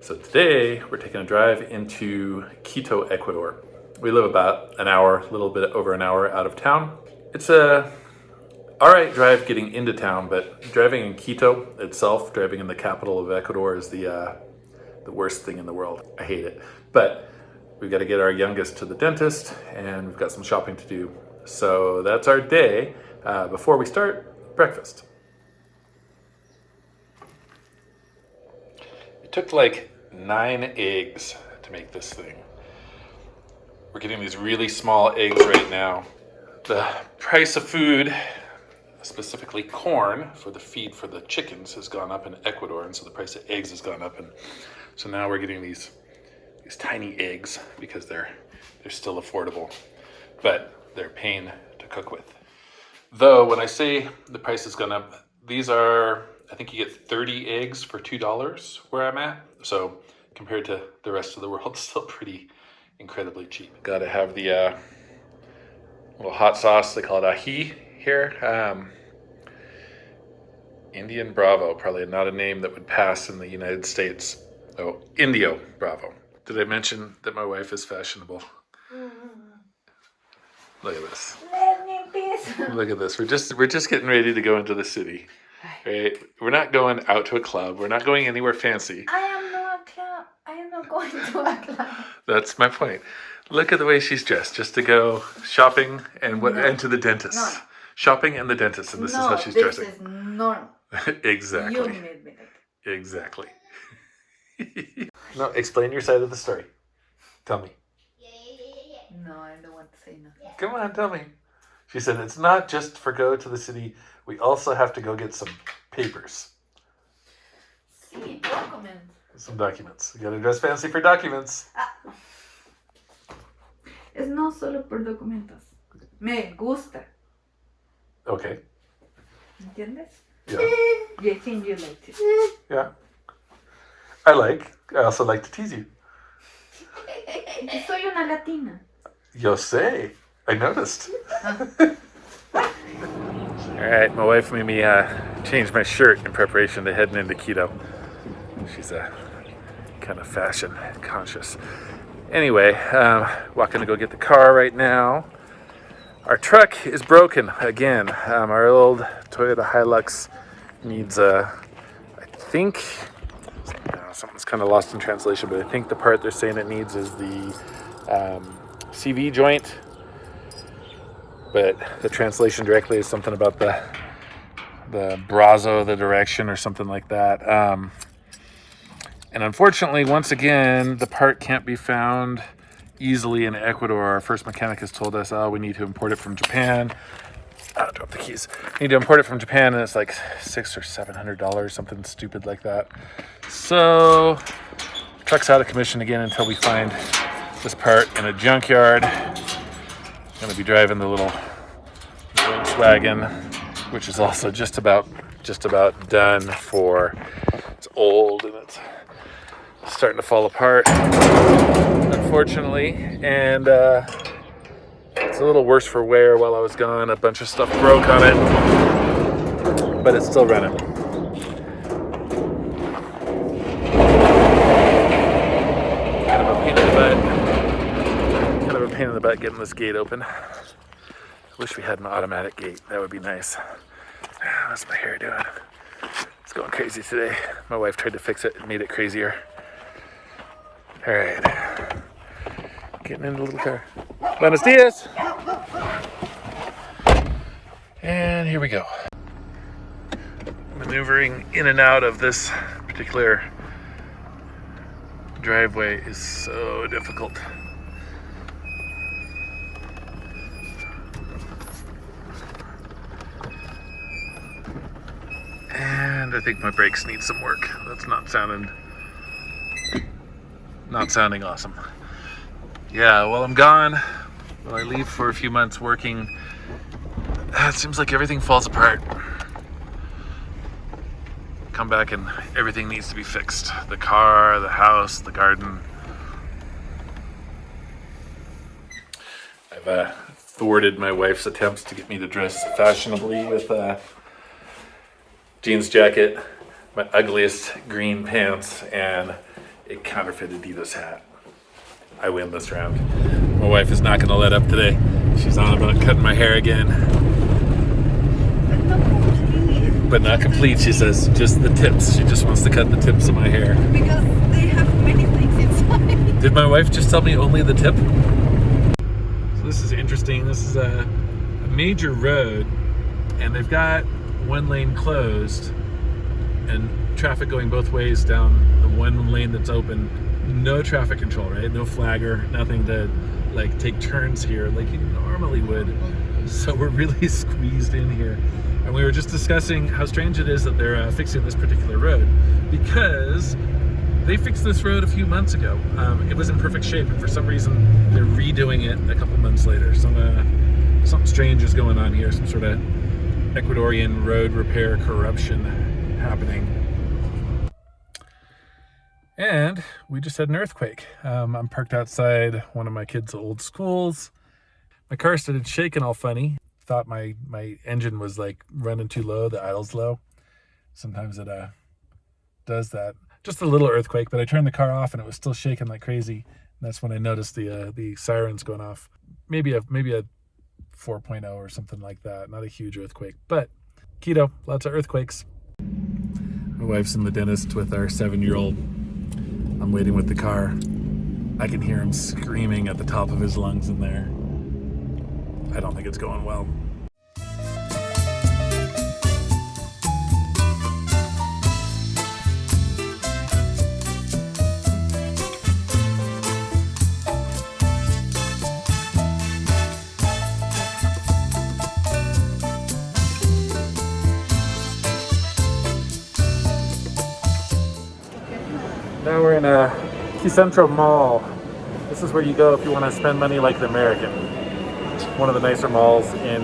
So today we're taking a drive into Quito, Ecuador. We live about an hour, a little bit over an hour out of town. It's a all right drive getting into town, but driving in Quito itself, driving in the capital of Ecuador, is the worst thing in the world. I hate it. But we've got to get our youngest to the dentist, and we've got some shopping to do. So that's our day. Before we start, breakfast. It took like 9 eggs to make this thing. We're getting these really small eggs right now. The price of food, specifically corn for the feed for the chickens, has gone up in Ecuador, and so the price of eggs has gone up, and so now we're getting these tiny eggs because they're still affordable, but they're a pain to cook with. Though when I say the price has gone up, these are, I think you get 30 eggs for $2 where I'm at. So compared to the rest of the world, still pretty incredibly cheap. Got to have the little hot sauce. They call it ají here. Indian Bravo, probably not a name that would pass in the United States. Oh, Indio Bravo. Did I mention that my wife is fashionable? Look at this. Let me piece. Look at this. We're just getting ready to go into the city. Right? We're not going out to a club. We're not going anywhere fancy. I am not a club. I am not going to a club. That's my point. Look at the way she's dressed, just to go shopping and and to the dentist. No. Shopping and the dentist, and this is how she's dressing. This is normal. Exactly. You made me like Exactly. No, explain your side of the story. Tell me. No, I don't want to say nothing. Come on, tell me. She said, it's not just for go to the city. We also have to go get some papers. Sí, document. Some documents. You gotta dress fancy for documents. Es no solo por documentos. Me gusta. Okay. ¿Entiendes? Yeah. You think you like it. Yeah. I also like to tease you. Soy una latina. Yo sé. I noticed. Alright, my wife made me change my shirt in preparation to heading into Quito. She's kind of fashion conscious. Anyway, walking to go get the car right now. Our truck is broken again. Our old Toyota Hilux needs I think, something's kind of lost in translation, but I think the part they're saying it needs is the CV joint. But the translation directly is something about the brazo, the direction, or something like that. And unfortunately, once again, the part can't be found easily in Ecuador. Our first mechanic has told us, we need to import it from Japan. Drop the keys. Need to import it from Japan, and it's like $600 or $700, something stupid like that. So, truck's out of commission again until we find this part in a junkyard. Gonna be driving the little Volkswagen, which is also just about done for. It's old and it's starting to fall apart, unfortunately, and it's a little worse for wear. While I was gone, a bunch of stuff broke on it, but it's still running. Kind of a pain in the butt getting this gate open. Wish we had an automatic gate. That would be nice. How's my hair doing? It's going crazy today. My wife tried to fix it and made it crazier. All right. Getting in the little car. Buenos dias. And here we go. Maneuvering in and out of this particular driveway is so difficult. And I think my brakes need some work. That's not sounding awesome. Yeah, while I'm gone, while I leave for a few months working, it seems like everything falls apart. Come back and everything needs to be fixed. The car, the house, the garden. I've thwarted my wife's attempts to get me to dress fashionably with a jeans jacket, my ugliest green pants, and a counterfeit Adidas hat. I win this round. My wife is not going to let up today. She's on about cutting my hair again. But not complete, she says. Just the tips. She just wants to cut the tips of my hair. Because they have many things inside. Did my wife just tell me only the tip? So this is interesting. This is a major road, and they've got one lane closed and traffic going both ways down the one lane that's open. No traffic control, right? No flagger, nothing to like take turns here like you normally would. So we're really squeezed in here. And we were just discussing how strange it is that they're fixing this particular road, because they fixed this road a few months ago. It was in perfect shape, and for some reason they're redoing it a couple months later. Something strange is going on here, some sort of Ecuadorian road repair corruption happening. And we just had an earthquake. I'm parked outside one of my kids' old schools. My car started shaking all funny. Thought my engine was like running too low, the idle's low. Sometimes it does that. Just a little earthquake, but I turned the car off and it was still shaking like crazy. And that's when I noticed the sirens going off. Maybe a 4.0 or something like that. Not a huge earthquake, but Quito, lots of earthquakes. My wife's in the dentist with our 7-year-old. I'm waiting with the car. I can hear him screaming at the top of his lungs in there. I don't think it's going well. Now we're in a Quicentro Mall. This is where you go if you want to spend money like an American. One of the nicer malls in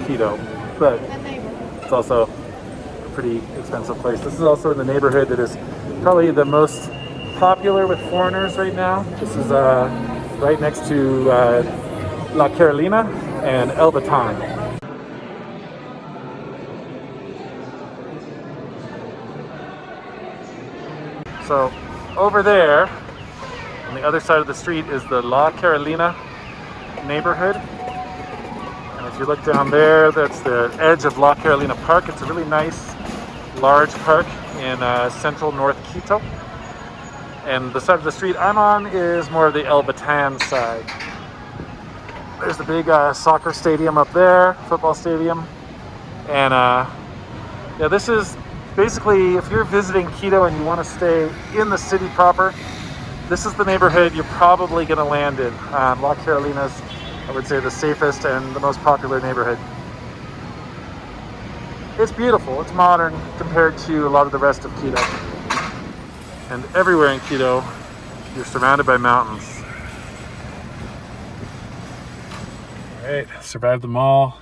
Quito, but it's also a pretty expensive place. This is also in the neighborhood that is probably the most popular with foreigners right now. This is right next to La Carolina and Batan. So over there, on the other side of the street, is the La Carolina neighborhood. And if you look down there, that's the edge of La Carolina Park. It's a really nice, large park in central North Quito. And the side of the street I'm on is more of the El Batan side. There's the big soccer stadium up there, football stadium. And yeah, this is basically, if you're visiting Quito and you want to stay in the city proper, this is the neighborhood you're probably going to land in. La Carolina's, I would say, the safest and the most popular neighborhood. It's beautiful. It's modern compared to a lot of the rest of Quito. And everywhere in Quito, you're surrounded by mountains. All right, survived the mall.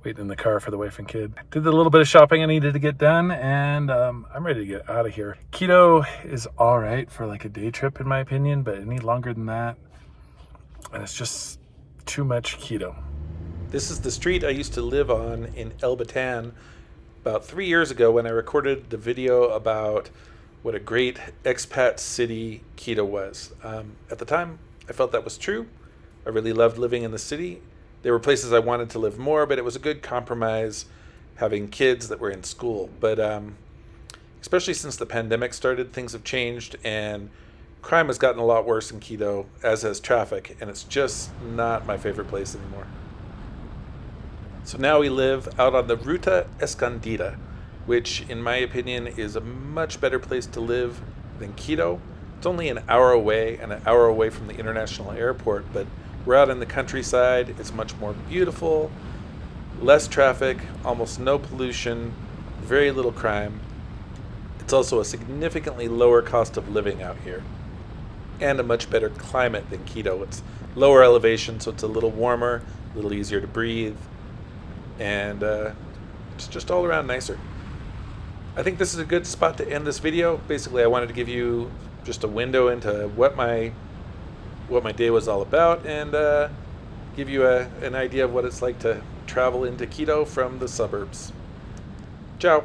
Waiting in the car for the wife and kid. Did a little bit of shopping I needed to get done, and I'm ready to get out of here. Quito is all right for like a day trip in my opinion, but any longer than that, and it's just too much Quito. This is the street I used to live on in El Batan about 3 years ago when I recorded the video about what a great expat city Quito was. At the time, I felt that was true. I really loved living in the city. There were places I wanted to live more, but it was a good compromise having kids that were in school. But especially since the pandemic started, things have changed, and crime has gotten a lot worse in Quito, as has traffic, and it's just not my favorite place anymore. So now we live out on the Ruta Escondida, which in my opinion is a much better place to live than Quito. It's only an hour away and an hour away from the international airport, but we're out in the countryside. It's much more beautiful, less traffic, almost no pollution, very little crime. It's also a significantly lower cost of living out here, and a much better climate than Quito. It's lower elevation, so it's a little warmer, a little easier to breathe, and it's just all around nicer. I think this is a good spot to end this video. Basically, I wanted to give you just a window into what my day was all about, and give you an idea of what it's like to travel into Quito from the suburbs. Ciao.